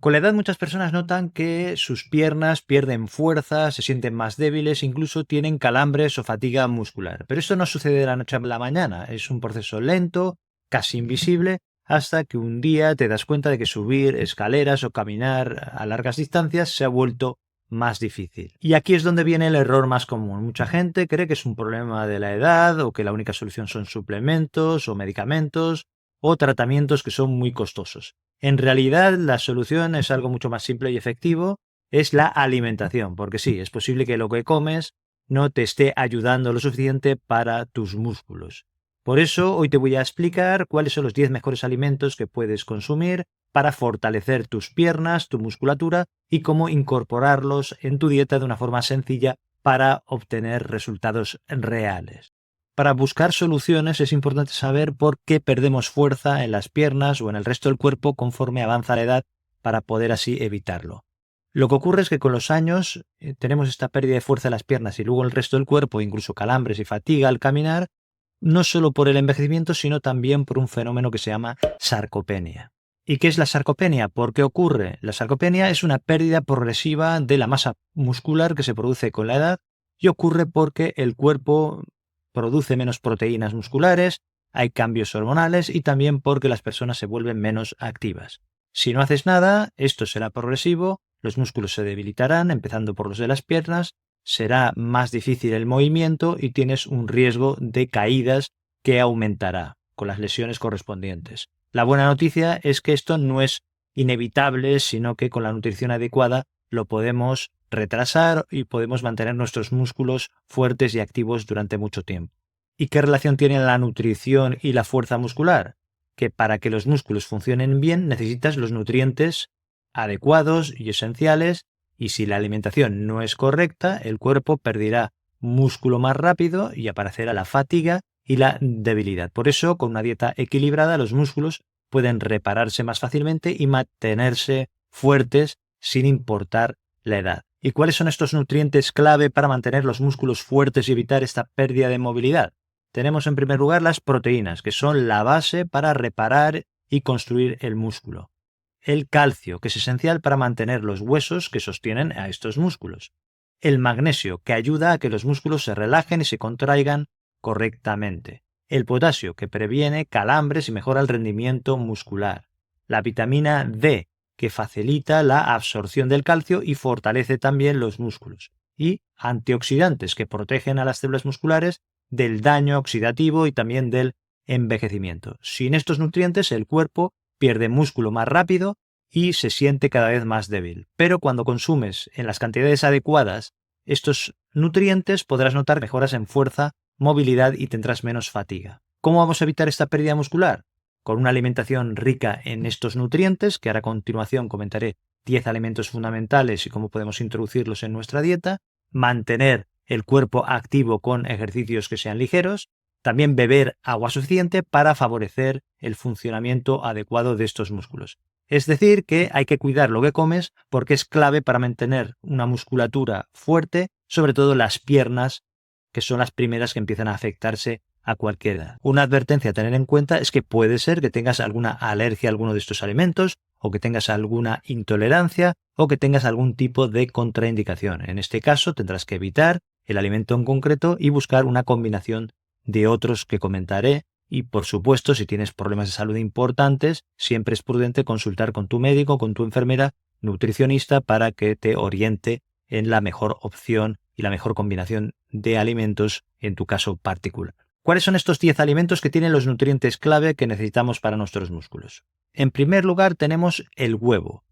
Con la edad muchas personas notan que sus piernas pierden fuerza, se sienten más débiles, incluso tienen calambres o fatiga muscular. Pero esto no sucede de la noche a la mañana, es un proceso lento, casi invisible, hasta que un día te das cuenta de que subir escaleras o caminar a largas distancias se ha vuelto más difícil. Y aquí es donde viene el error más común. Mucha gente cree que es un problema de la edad o que la única solución son suplementos o medicamentos o tratamientos que son muy costosos. En realidad, la solución es algo mucho más simple y efectivo, es la alimentación, porque sí, es posible que lo que comes no te esté ayudando lo suficiente para tus músculos. Por eso, hoy te voy a explicar cuáles son los 10 mejores alimentos que puedes consumir para fortalecer tus piernas, tu musculatura y cómo incorporarlos en tu dieta de una forma sencilla para obtener resultados reales. Para buscar soluciones es importante saber por qué perdemos fuerza en las piernas o en el resto del cuerpo conforme avanza la edad para poder así evitarlo. Lo que ocurre es que con los años tenemos esta pérdida de fuerza en las piernas y luego el resto del cuerpo, incluso calambres y fatiga al caminar, no solo por el envejecimiento, sino también por un fenómeno que se llama sarcopenia. ¿Y qué es la sarcopenia? ¿Por qué ocurre? La sarcopenia es una pérdida progresiva de la masa muscular que se produce con la edad y ocurre porque el cuerpo produce menos proteínas musculares, hay cambios hormonales y también porque las personas se vuelven menos activas. Si no haces nada, esto será progresivo, los músculos se debilitarán, empezando por los de las piernas, será más difícil el movimiento y tienes un riesgo de caídas que aumentará con las lesiones correspondientes. La buena noticia es que esto no es inevitable, sino que con la nutrición adecuada lo podemos retrasar y podemos mantener nuestros músculos fuertes y activos durante mucho tiempo. ¿Y qué relación tiene la nutrición y la fuerza muscular? Que para que los músculos funcionen bien necesitas los nutrientes adecuados y esenciales, y si la alimentación no es correcta, el cuerpo perderá músculo más rápido y aparecerá la fatiga y la debilidad. Por eso, con una dieta equilibrada, los músculos pueden repararse más fácilmente y mantenerse fuertes sin importar la edad. ¿Y cuáles son estos nutrientes clave para mantener los músculos fuertes y evitar esta pérdida de movilidad? Tenemos en primer lugar las proteínas, que son la base para reparar y construir el músculo. El calcio, que es esencial para mantener los huesos que sostienen a estos músculos. El magnesio, que ayuda a que los músculos se relajen y se contraigan correctamente. El potasio, que previene calambres y mejora el rendimiento muscular. La vitamina D, que facilita la absorción del calcio y fortalece también los músculos. Y antioxidantes, que protegen a las células musculares del daño oxidativo y también del envejecimiento. Sin estos nutrientes, el cuerpo pierde músculo más rápido y se siente cada vez más débil. Pero cuando consumes en las cantidades adecuadas estos nutrientes, podrás notar mejoras en fuerza, movilidad y tendrás menos fatiga. ¿Cómo vamos a evitar esta pérdida muscular? Con una alimentación rica en estos nutrientes, que ahora a continuación comentaré 10 alimentos fundamentales y cómo podemos introducirlos en nuestra dieta, mantener el cuerpo activo con ejercicios que sean ligeros, también beber agua suficiente para favorecer el funcionamiento adecuado de estos músculos. Es decir, que hay que cuidar lo que comes porque es clave para mantener una musculatura fuerte, sobre todo las piernas, que son las primeras que empiezan a afectarse a cualquier edad. Una advertencia a tener en cuenta es que puede ser que tengas alguna alergia a alguno de estos alimentos, o que tengas alguna intolerancia, o que tengas algún tipo de contraindicación. En este caso tendrás que evitar el alimento en concreto y buscar una combinación de otros que comentaré. Y por supuesto, si tienes problemas de salud importantes, siempre es prudente consultar con tu médico, con tu enfermera, nutricionista, para que te oriente en la mejor opción y la mejor combinación de alimentos en tu caso particular. ¿Cuáles son estos 10 alimentos que tienen los nutrientes clave que necesitamos para nuestros músculos? En primer lugar tenemos el huevo,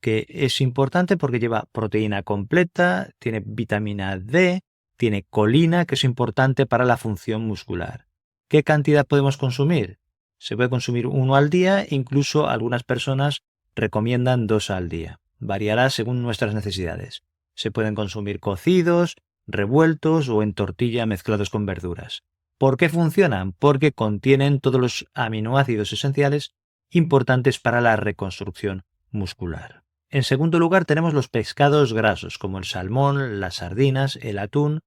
que es importante porque lleva proteína completa, tiene vitamina D, tiene colina, que es importante para la función muscular. ¿Qué cantidad podemos consumir? Se puede consumir 1 al día, incluso algunas personas recomiendan 2 al día. Variará según nuestras necesidades. Se pueden consumir cocidos, revueltos o en tortilla mezclados con verduras. ¿Por qué funcionan? Porque contienen todos los aminoácidos esenciales importantes para la reconstrucción muscular. En segundo lugar tenemos los pescados grasos, como el salmón, las sardinas, el atún,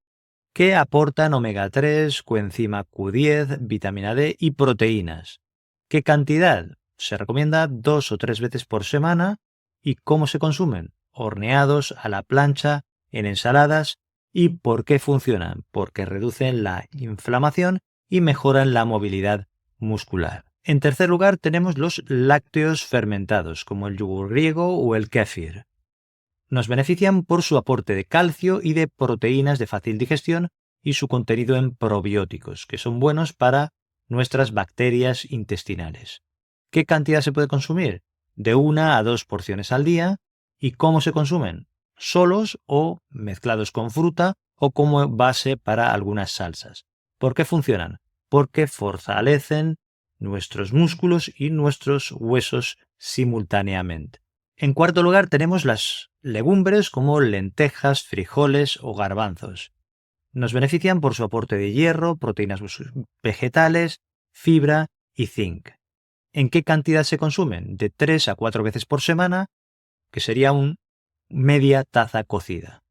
que aportan omega 3, coenzima Q10, vitamina D y proteínas. ¿Qué cantidad? Se recomienda 2 o 3 veces por semana, ¿Y cómo se consumen? Horneados, a la plancha, en ensaladas. ¿Y por qué funcionan? Porque reducen la inflamación y mejoran la movilidad muscular. En tercer lugar tenemos los lácteos fermentados, como el yogur griego o el kéfir. Nos benefician por su aporte de calcio y de proteínas de fácil digestión y su contenido en probióticos, que son buenos para nuestras bacterias intestinales. ¿Qué cantidad se puede consumir? De 1 a 2 porciones al día. ¿Y cómo se consumen? Solos o mezclados con fruta o como base para algunas salsas. ¿Por qué funcionan? Porque fortalecen nuestros músculos y nuestros huesos simultáneamente. En cuarto lugar tenemos las legumbres como lentejas, frijoles o garbanzos. Nos benefician por su aporte de hierro, proteínas vegetales, fibra y zinc. ¿En qué cantidad se consumen? De 3 a 4 veces por semana, que sería media taza cocida.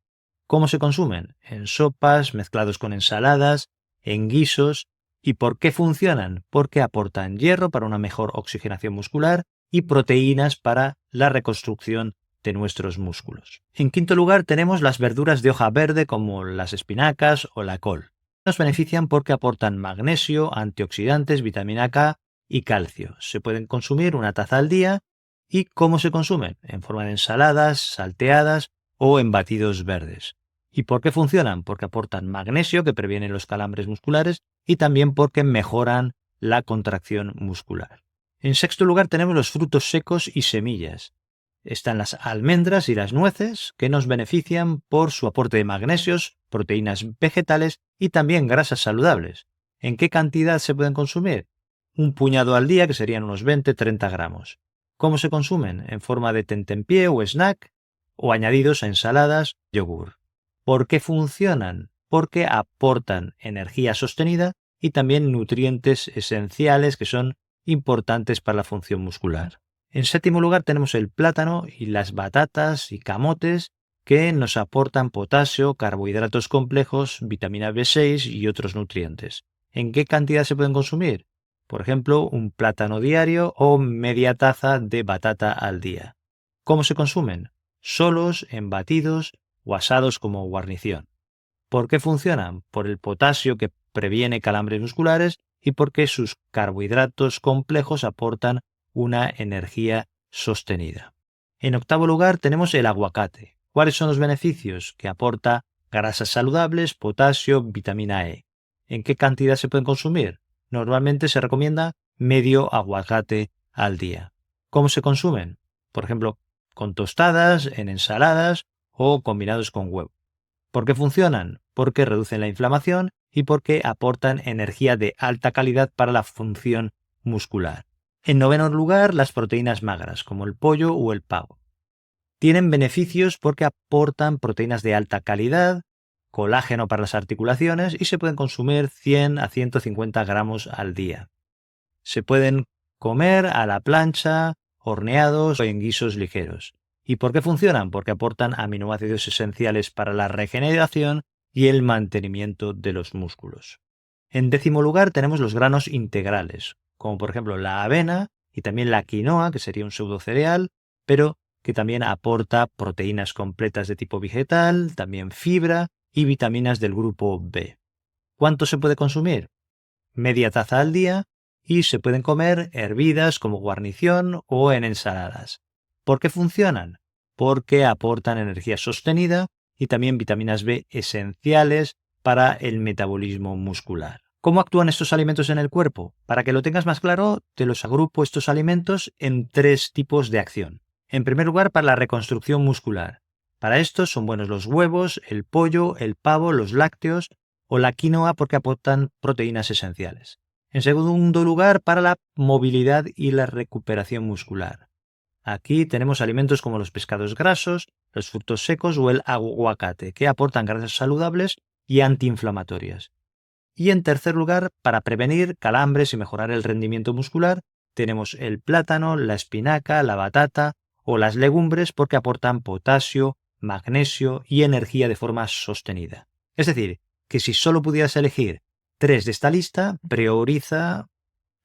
¿Cómo se consumen? En sopas, mezclados con ensaladas, en guisos. ¿Y por qué funcionan? Porque aportan hierro para una mejor oxigenación muscular y proteínas para la reconstrucción de nuestros músculos. En quinto lugar tenemos las verduras de hoja verde como las espinacas o la col. Nos benefician porque aportan magnesio, antioxidantes, vitamina K y calcio. Se pueden consumir 1 taza al día. ¿Y cómo se consumen? En forma de ensaladas, salteadas o en batidos verdes. ¿Y por qué funcionan? Porque aportan magnesio, que previene los calambres musculares, y también porque mejoran la contracción muscular. En sexto lugar tenemos los frutos secos y semillas. Están las almendras y las nueces, que nos benefician por su aporte de magnesios, proteínas vegetales y también grasas saludables. ¿En qué cantidad se pueden consumir? Un puñado al día, que serían unos 20-30 gramos. ¿Cómo se consumen? En forma de tentempié o snack o añadidos a ensaladas, yogur. ¿Por qué funcionan? Porque aportan energía sostenida y también nutrientes esenciales que son importantes para la función muscular. En séptimo lugar tenemos el plátano y las batatas y camotes que nos aportan potasio, carbohidratos complejos, vitamina B6 y otros nutrientes. ¿En qué cantidad se pueden consumir? Por ejemplo, un plátano diario o media taza de batata al día. ¿Cómo se consumen? Solos, en batidos o asados como guarnición. ¿Por qué funcionan? Por el potasio que previene calambres musculares y porque sus carbohidratos complejos aportan una energía sostenida. En octavo lugar tenemos el aguacate. ¿Cuáles son los beneficios? Que aporta grasas saludables, potasio, vitamina E. ¿En qué cantidad se pueden consumir? Normalmente se recomienda medio aguacate al día. ¿Cómo se consumen? Por ejemplo, con tostadas, en ensaladas o combinados con huevo. ¿Por qué funcionan? Porque reducen la inflamación y porque aportan energía de alta calidad para la función muscular. En noveno lugar, las proteínas magras, como el pollo o el pavo. Tienen beneficios porque aportan proteínas de alta calidad, colágeno para las articulaciones y se pueden consumir 100 a 150 gramos al día. Se pueden comer a la plancha, horneados o en guisos ligeros. ¿Y por qué funcionan? Porque aportan aminoácidos esenciales para la regeneración y el mantenimiento de los músculos. En décimo lugar tenemos los granos integrales, como por ejemplo la avena y también la quinoa, que sería un pseudocereal, pero que también aporta proteínas completas de tipo vegetal, también fibra y vitaminas del grupo B. ¿Cuánto se puede consumir? Media taza al día y se pueden comer hervidas como guarnición o en ensaladas. ¿Por qué funcionan? Porque aportan energía sostenida y también vitaminas B esenciales para el metabolismo muscular. ¿Cómo actúan estos alimentos en el cuerpo? Para que lo tengas más claro, te los agrupo estos alimentos en 3 tipos de acción. En primer lugar, para la reconstrucción muscular. Para esto son buenos los huevos, el pollo, el pavo, los lácteos o la quinoa porque aportan proteínas esenciales. En segundo lugar, para la movilidad y la recuperación muscular. Aquí tenemos alimentos como los pescados grasos, los frutos secos o el aguacate, que aportan grasas saludables y antiinflamatorias. Y en tercer lugar, para prevenir calambres y mejorar el rendimiento muscular, tenemos el plátano, la espinaca, la batata o las legumbres porque aportan potasio, magnesio y energía de forma sostenida. Es decir, que si solo pudieras elegir 3 de esta lista, prioriza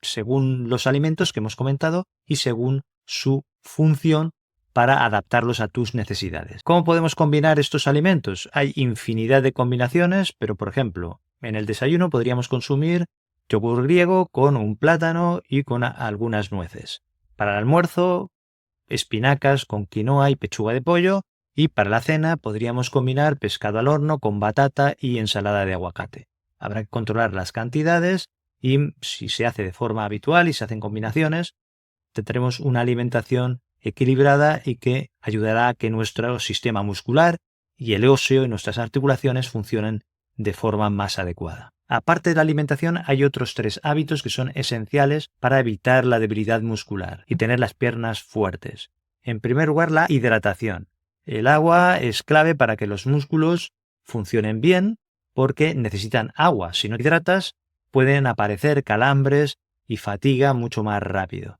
según los alimentos que hemos comentado y según su función para adaptarlos a tus necesidades. ¿Cómo podemos combinar estos alimentos? Hay infinidad de combinaciones, pero por ejemplo, en el desayuno podríamos consumir yogur griego con un plátano y con algunas nueces. Para el almuerzo, espinacas con quinoa y pechuga de pollo. Y para la cena podríamos combinar pescado al horno con batata y ensalada de aguacate. Habrá que controlar las cantidades y si se hace de forma habitual y se hacen combinaciones, tendremos una alimentación equilibrada y que ayudará a que nuestro sistema muscular y el óseo y nuestras articulaciones funcionen de forma más adecuada. Aparte de la alimentación, hay otros 3 hábitos que son esenciales para evitar la debilidad muscular y tener las piernas fuertes. En primer lugar, la hidratación. El agua es clave para que los músculos funcionen bien porque necesitan agua. Si no te hidratas, pueden aparecer calambres y fatiga mucho más rápido.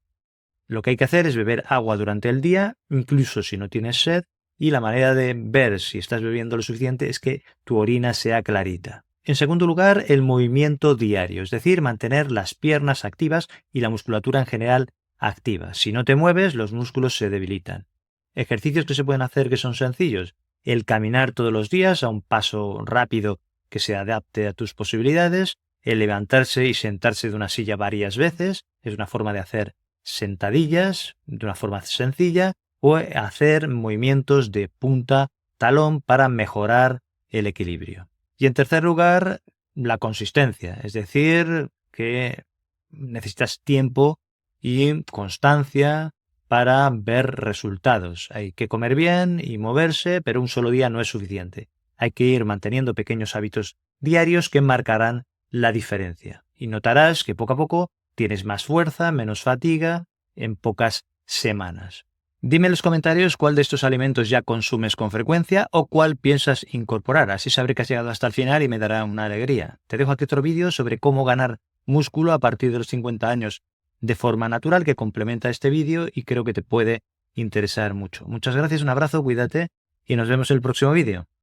Lo que hay que hacer es beber agua durante el día, incluso si no tienes sed, y la manera de ver si estás bebiendo lo suficiente es que tu orina sea clarita. En segundo lugar, el movimiento diario, es decir, mantener las piernas activas y la musculatura en general activa. Si no te mueves, los músculos se debilitan. Ejercicios que se pueden hacer que son sencillos. El caminar todos los días a un paso rápido que se adapte a tus posibilidades. El levantarse y sentarse de una silla varias veces. Es una forma de hacer sentadillas de una forma sencilla o hacer movimientos de punta talón para mejorar el equilibrio. Y en tercer lugar, la consistencia, es decir, que necesitas tiempo y constancia para ver resultados. Hay que comer bien y moverse, pero un solo día no es suficiente. Hay que ir manteniendo pequeños hábitos diarios que marcarán la diferencia. Y notarás que poco a poco tienes más fuerza, menos fatiga en pocas semanas. Dime en los comentarios cuál de estos alimentos ya consumes con frecuencia o cuál piensas incorporar. Así sabré que has llegado hasta el final y me dará una alegría. Te dejo aquí otro vídeo sobre cómo ganar músculo a partir de los 50 años de forma natural que complementa este vídeo y creo que te puede interesar mucho. Muchas gracias, un abrazo, cuídate y nos vemos en el próximo vídeo.